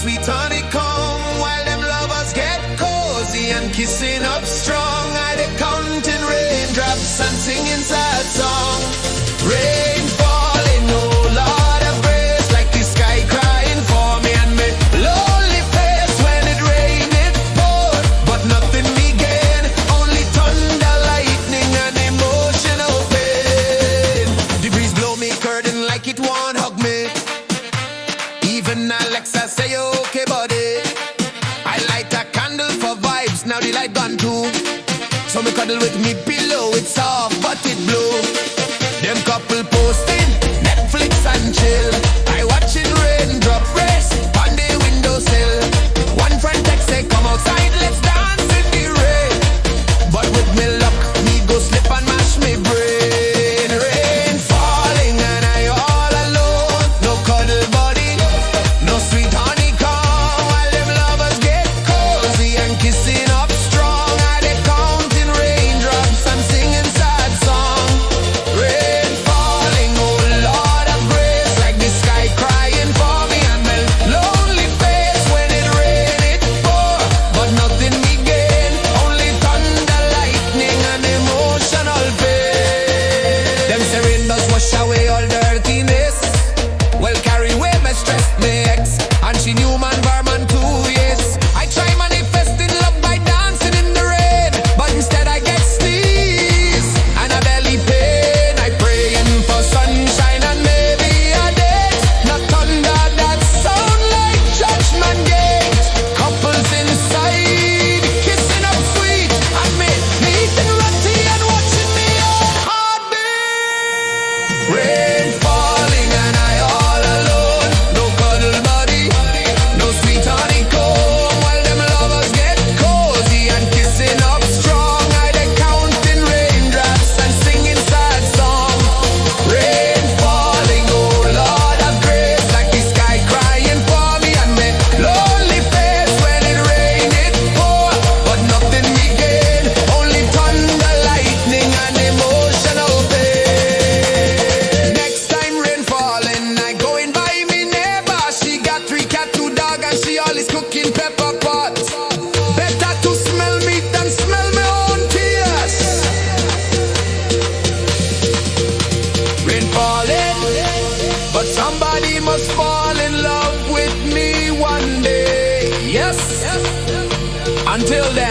sweet honeycomb, while them lovers get cozy and kissing up strong. I dey counting raindrops and singing sad song. Rain falling, oh Lord of grace, like the sky crying for me and me lonely face. When it rain, it pour, but nothing me gain, only thunder, lightning and emotional pain. The breeze blow me curtain like it won't hug me. Even Alexa say okay buddy. I light a candle for vibes, now the light gone too. So me cuddle with me pillow, it's soft but it blue. Them couple posting Netflix and chill. I watching raindrop race on the windowsill. One friend text say come outside, let's dance in the rain. But with me luck, me go slip and mash me brain. Rain falling and I all alone. No cuddle buddy, no sweet honeycomb, while them lovers get cozy and kissing up strong. I dey counting raindrops and singing sad song. Rain falling, oh Lord of grace, like the sky crying for me and my lonely face. When it rain, it pour, but nothing me gain, only thunder, lightning and emotional pain. Them say rain does wash away all dirtiness. Well, carry away my stress, my ex, and she knew man Verman too, yes. I try manifesting love by dancing in the rain, but instead I get sneeze and a belly pain. I praying for sunshine and maybe a date, not thunder that sound like judgment gate. Couples inside kissing up sweet, and me eating roti and watching me heart beat. Rain falling and I all alone. No cuddle buddy, no sweet honeycomb, while them lovers get cozy and kissing up strong. I dey counting raindrops and singing sad song. Rain falling, oh Lord of grace, like the sky crying for me and me lonely face. When it rain, it pour, but nothing me gain, only thunder, lightning and emotional pain. Next time rain falling, I go and buy me neighbor. She got 3 cat, 2 dog, and she always cooking pepper pot. Better to smell meat than smell my own tears. Rain falling, but somebody must fall in love with me one day. Yes. Until then.